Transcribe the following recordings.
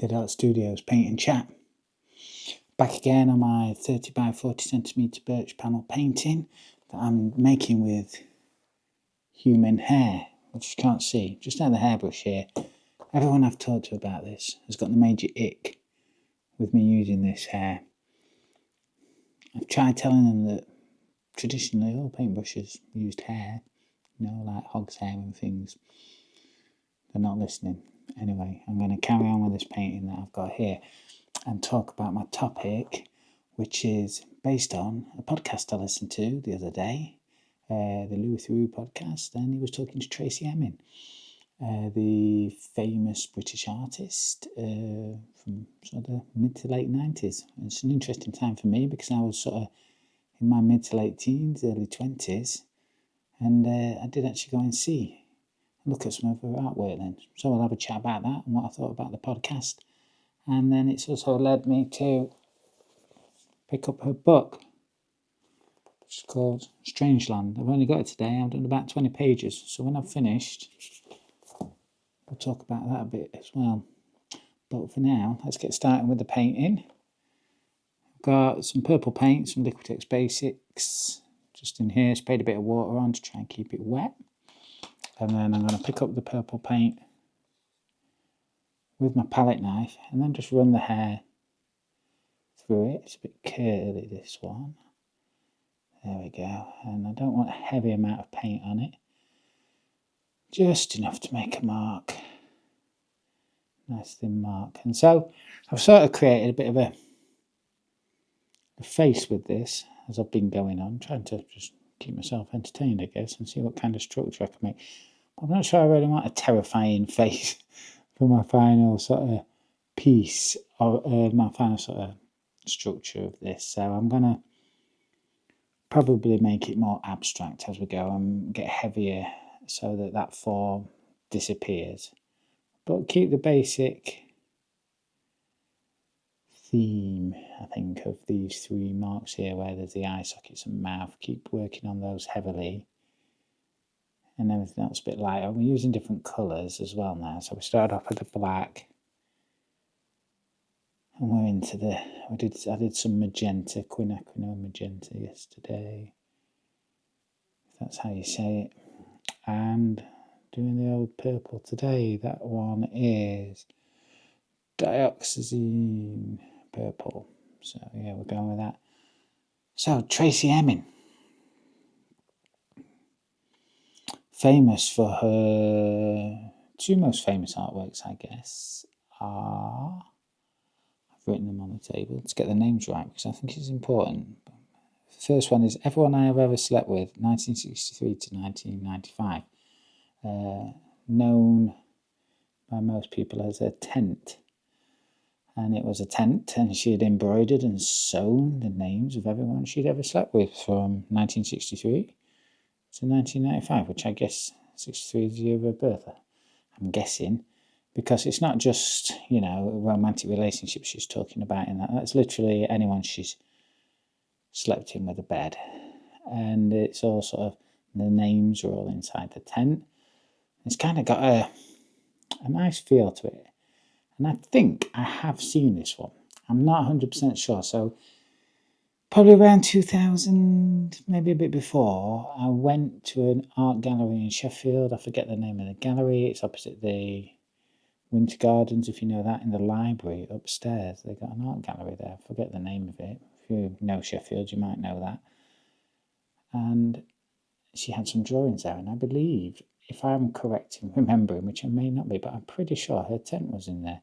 Deadart Studios Paint and Chat. Back again on my 30 by 40 centimetre birch panel painting that I'm making with human hair, which you can't see. Just now the hairbrush here. Everyone I've talked to about this has got the major ick with me using this hair. I've tried telling them that traditionally all paintbrushes used hair, like hog's hair and things. They're not listening. Anyway, I'm going to carry on with this painting that I've got here and talk about my topic, which is based on a podcast I listened to the other day, the Louis Theroux Podcast, and he was talking to Tracey Emin, the famous British artist from sort of the mid to late 90s. It's an interesting time for me because I was sort of in my mid to late teens, early 20s, and I did actually go and look at some of her artwork then. So I'll have a chat about that and what I thought about the podcast. And then it's also led me to pick up her book, which is called Strangeland. I've only got it today. I've done about 20 pages. So when I've finished, we'll talk about that a bit as well. But for now, let's get started with the painting. I've got some purple paint, some Liquitex Basics, just in here. Sprayed a bit of water on to try and keep it wet. And then I'm going to pick up the purple paint with my palette knife and then just run the hair through it. It's a bit curly, this one. There we go. And I don't want a heavy amount of paint on it. Just enough to make a mark. Nice thin mark. And so I've sort of created a bit of a face with this as I've been going on, trying to just keep myself entertained, I guess, and see what kind of structure I can make. But I'm not sure I really want a terrifying face for my final sort of piece, or my final sort of structure of this. So I'm going to probably make it more abstract as we go and get heavier so that form disappears. But keep the basic theme, I think, of these three marks here where there's the eye sockets and mouth. Keep working on those heavily. And everything else a bit lighter. We're using different colours as well now. So we started off with the black. And we're into I did some magenta, quinacridone magenta yesterday, if that's how you say it. And doing the old purple today. That one is dioxazine purple. So yeah, we're going with that. So Tracey Emin, famous for her two most famous artworks, I guess, are, I've written them on the table to get the names right because I think it's important. The first one is Everyone I Have Ever Slept With, 1963 to 1995. Known by most people as a tent. And it was a tent, and she had embroidered and sewn the names of everyone she'd ever slept with from 1963 to 1995, which I guess 63 is the year of her birth. I'm guessing, because it's not just, romantic relationships she's talking about in that. That's literally anyone she's slept in with a bed. And it's all sort of, the names are all inside the tent. It's kind of got a nice feel to it. And I think I have seen this one. I'm not 100% sure. So probably around 2000, maybe a bit before, I went to an art gallery in Sheffield. I forget the name of the gallery. It's opposite the Winter Gardens, if you know that, in the library upstairs. They've got an art gallery there. I forget the name of it. If you know Sheffield, you might know that. And she had some drawings there. And I believe, if I'm correct in remembering, which I may not be, but I'm pretty sure her tent was in there.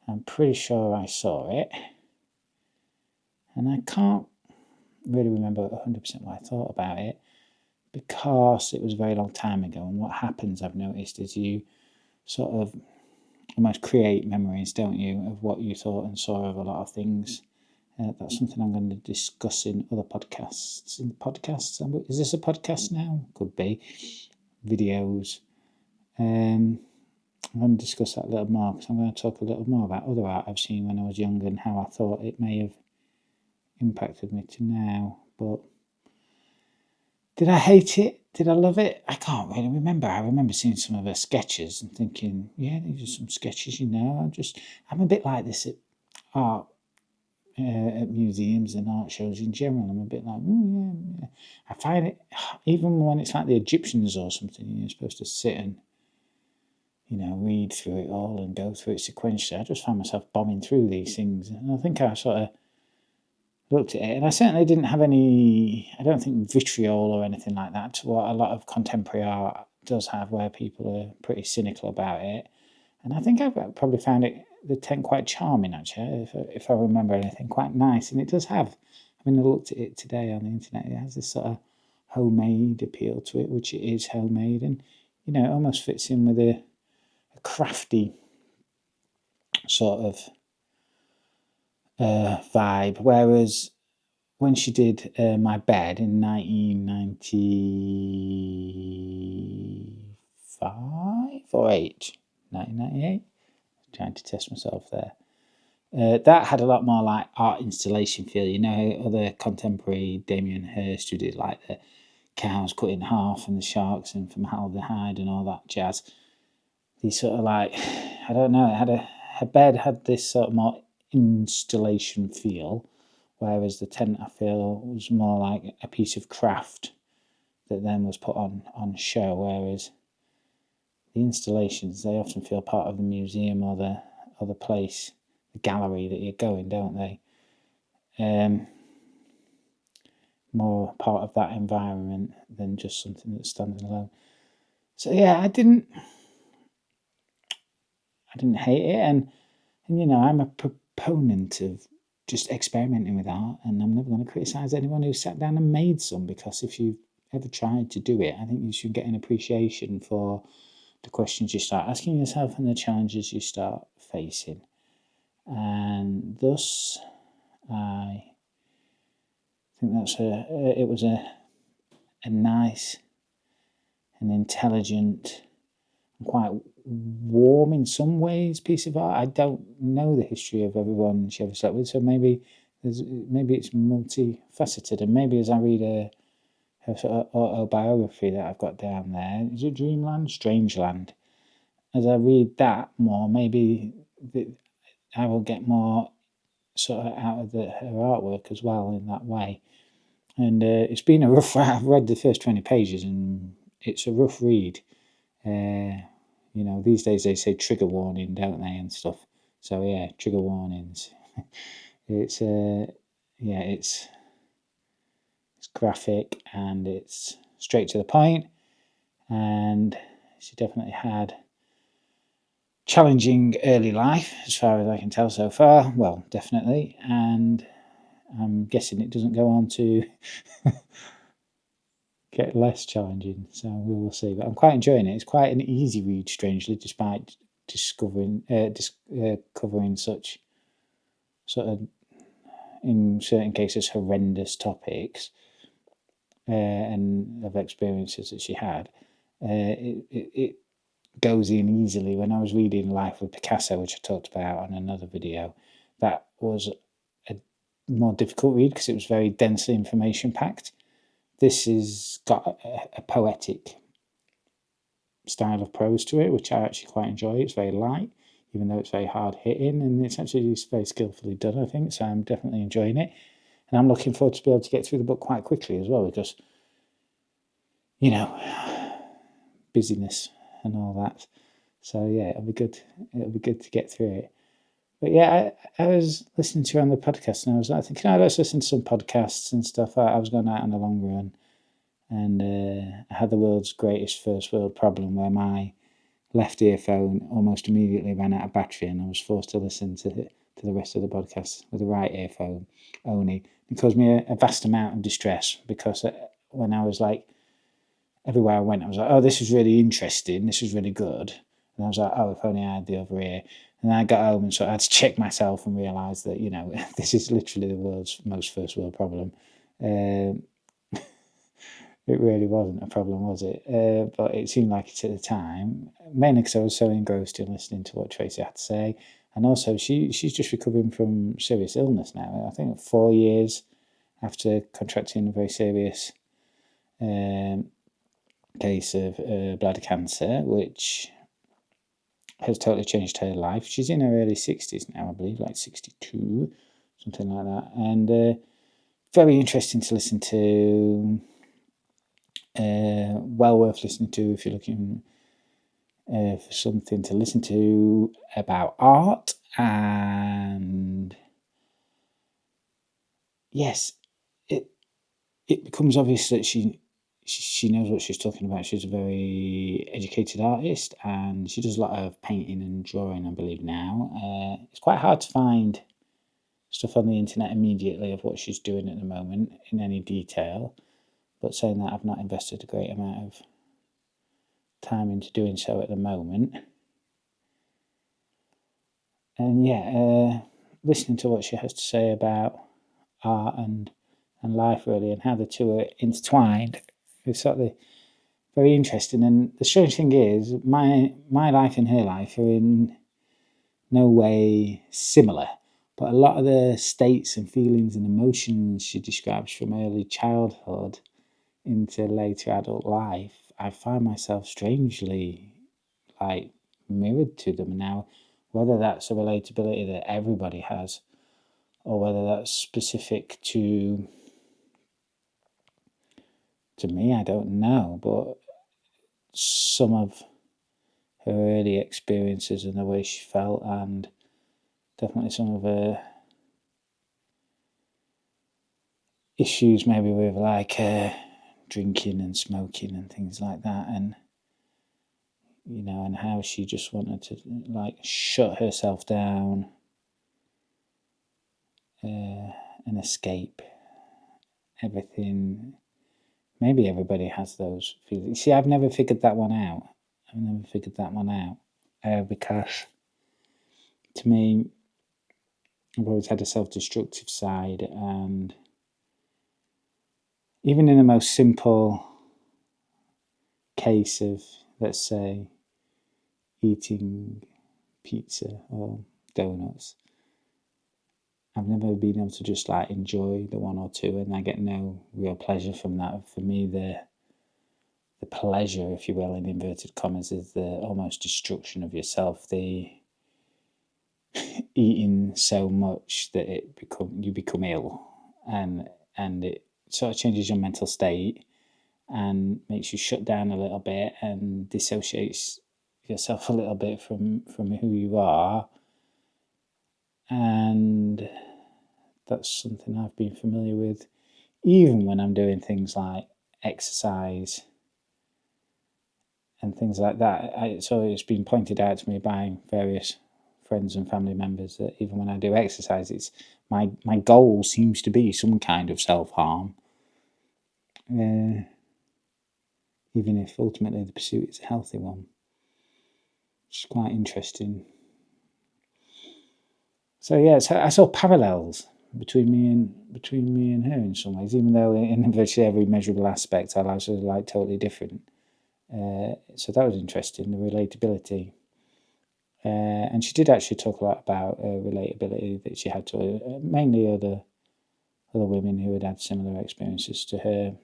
I'm pretty sure I saw it. And I can't really remember 100% what I thought about it because it was a very long time ago. And what happens, I've noticed, is you sort of almost create memories, don't you, of what you thought and saw of a lot of things. That's something I'm going to discuss in other podcasts. Is this a podcast now? Could be. Videos. I'm going to discuss that a little more because I'm going to talk a little more about other art I've seen when I was younger and how I thought it may have impacted me to now. But Did I hate it? Did I love it? I can't really remember. I remember seeing some of her sketches and thinking, yeah, these are some sketches, I'm a bit like this at art, at museums and art shows in general. I'm a bit like, yeah. I find it, even when it's like the Egyptians or something, you're supposed to sit and, read through it all and go through it sequentially. I just find myself bombing through these things. And I think I sort of looked at it, and I certainly didn't have I don't think vitriol or anything like that, to what a lot of contemporary art does have, where people are pretty cynical about it. And I think I've probably found the tent quite charming, actually, if I remember anything, quite nice. And it does have, I looked at it today on the internet, it has this sort of homemade appeal to it, which it is homemade, and, it almost fits in with a crafty sort of vibe, whereas when she did my bed in 1995 or 8, 1998, trying to test myself there. That had a lot more like art installation feel, other contemporary Damien Hirst who did like the cows cut in half and the sharks and formaldehyde and all that jazz. These sort of like, I don't know, her bed had this sort of more installation feel, whereas the tent, I feel, was more like a piece of craft that then was put on show, whereas the installations, they often feel part of the museum or the place, the gallery that you're going, don't they? More part of that environment than just something that's standing alone. So yeah, I didn't hate it, and I'm a proponent of just experimenting with art, and I'm never going to criticise anyone who sat down and made some, because if you've ever tried to do it, I think you should get an appreciation for the questions you start asking yourself and the challenges you start facing. And thus, I think it was a nice and intelligent and quite warm in some ways piece of art. I don't know the history of everyone she ever slept with, so maybe it's multifaceted, and maybe as I read her sort of autobiography that I've got down there, is it Dreamland? Strangeland. As I read that more, maybe I will get more sort of out of her artwork as well in that way. And it's been a rough. I've read the first 20 pages, and it's a rough read. These days they say trigger warning, don't they, and stuff. So yeah, trigger warnings. It's it's graphic and it's straight to the point, and she definitely had challenging early life, as far as I can tell so far. Well, definitely, and I'm guessing it doesn't go on to get less challenging, so we will see. But I'm quite enjoying it. It's quite an easy read, strangely, despite covering such sort of, in certain cases, horrendous topics and of experiences that she had. It goes in easily. When I was reading Life with Picasso, which I talked about on another video, that was a more difficult read because it was very densely information packed. This has got a poetic style of prose to it, which I actually quite enjoy. It's very light, even though it's very hard hitting, and it's actually very skillfully done, I think. So I'm definitely enjoying it, and I'm looking forward to be able to get through the book quite quickly as well, because busyness and all that. So yeah, it'll be good. It'll be good to get through it. But yeah, I was listening to her on the podcast, and I was like thinking, let's listen to some podcasts and stuff. I was going out on a long run, and I had the world's greatest first world problem, where my left earphone almost immediately ran out of battery, and I was forced to listen to the rest of the podcast with the right earphone only. It caused me a vast amount of distress, because when I was like, everywhere I went, I was like, oh, this is really interesting, this is really good. And I was like, oh, if only I had the other ear. And then I got home, and so I had to check myself and realise that, this is literally the world's most first world problem. It really wasn't a problem, was it? But it seemed like it at the time, mainly because I was so engrossed in listening to what Tracey had to say. And also, she's just recovering from serious illness now. I think 4 years after contracting a very serious case of bladder cancer, which has totally changed her life. She's in her early 60s now, I believe, like 62, something like that. And very interesting to listen to. Well worth listening to if you're looking for something to listen to about art. And yes, it becomes obvious that she knows what she's talking about. She's a very educated artist, and she does a lot of painting and drawing, I believe, now. It's quite hard to find stuff on the internet immediately of what she's doing at the moment in any detail, but saying that, I've not invested a great amount of time into doing so at the moment. And listening to what she has to say about art and life, really, and how the two are intertwined, it's sort of very interesting. And the strange thing is, my life and her life are in no way similar, but a lot of the states and feelings and emotions she describes from early childhood into later adult life, I find myself strangely mirrored to them now. Whether that's a relatability that everybody has, or whether that's specific to me, I don't know. But some of her early experiences and the way she felt, and definitely some of her issues, maybe with drinking and smoking and things like that, and and how she just wanted to shut herself down and escape everything. Maybe everybody has those feelings. See, I've never figured that one out. Because to me, I've always had a self-destructive side, and even in the most simple case of, let's say, eating pizza or donuts, I've never been able to just enjoy the one or two, and I get no real pleasure from that. For me, the pleasure, if you will, in inverted commas, is the almost destruction of yourself, the eating so much that you become ill, and it sort of changes your mental state and makes you shut down a little bit and dissociates yourself a little bit from who you are. And that's something I've been familiar with, even when I'm doing things like exercise and things like that. So it's been pointed out to me by various friends and family members that even when I do exercise, it's my goal seems to be some kind of self-harm, even if ultimately the pursuit is a healthy one. It's quite interesting. So yeah, so I saw parallels between me and her in some ways, even though in virtually every measurable aspect our lives are totally different. So that was interesting, the relatability. And she did actually talk a lot about relatability that she had to mainly other women who had similar experiences to her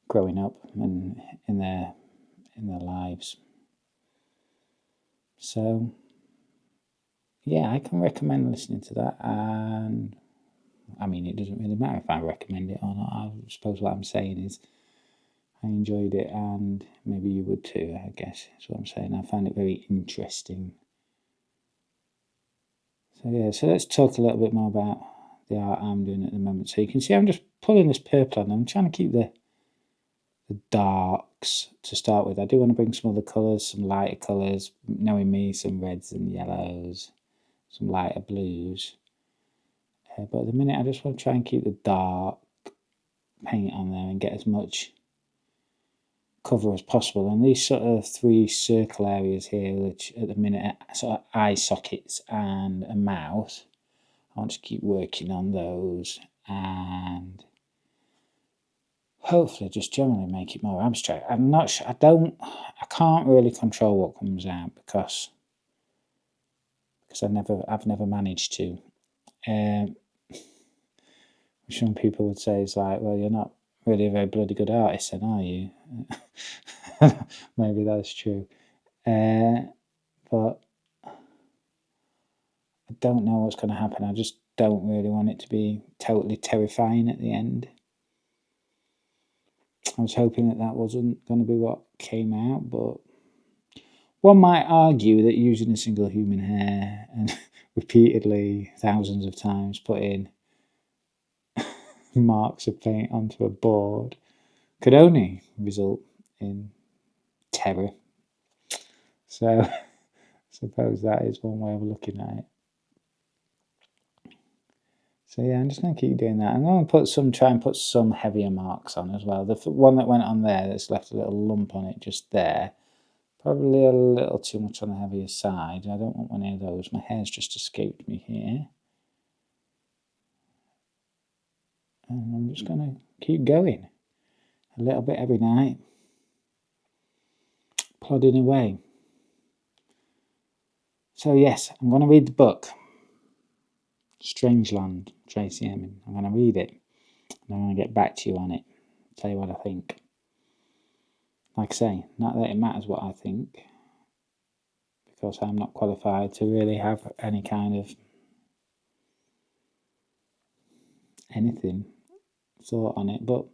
growing up and in their lives. So yeah, I can recommend listening to that. And I mean, it doesn't really matter if I recommend it or not. I suppose what I'm saying is I enjoyed it, and maybe you would too, I guess. That's what I'm saying. I found it very interesting. So yeah, so let's talk a little bit more about the art I'm doing at the moment. So you can see I'm just pulling this purple on. I'm trying to keep the darks to start with. I do want to bring some other colours, some lighter colours, knowing me, some reds and yellows, some lighter blues. But at the minute I just want to try and keep the dark paint on there and get as much cover as possible. And these sort of three circle areas here, which at the minute are sort of eye sockets and a mouth, I want to keep working on those and hopefully just generally make it more abstract. I'm not sure, I can't really control what comes out because I've never managed to. some people would say it's like, well, you're not really a very bloody good artist then, are you? Maybe that's true. But I don't know what's going to happen. I just don't really want it to be totally terrifying at the end. I was hoping that wasn't going to be what came out, but one might argue that using a single human hair and repeatedly, thousands of times, putting marks of paint onto a board could only result in terror. So I suppose that is one way of looking at it. So yeah, I'm just going to keep doing that. I'm going to try and put some heavier marks on as well. The one that went on there that's left a little lump on it just there, probably a little too much on the heavier side. I don't want any of those. My hair's just escaped me here. And I'm just going to keep going a little bit every night, plodding away. So yes, I'm going to read the book, Strangeland, Tracey Emin. I'm going to read it, and I'm going to get back to you on it, tell you what I think. Like I say, not that it matters what I think, because I'm not qualified to really have any kind of anything thought on it, but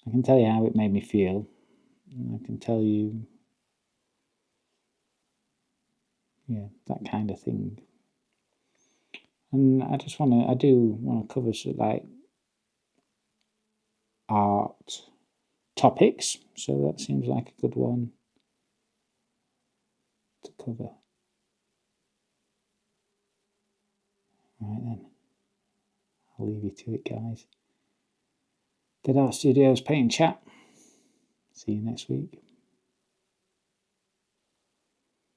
I can tell you how it made me feel. I can tell you, that kind of thing. And I do want to cover like art topics, so that seems like a good one to cover. Right then, I'll leave you to it, guys. Deadart Studios Paint and Chat. See you next week.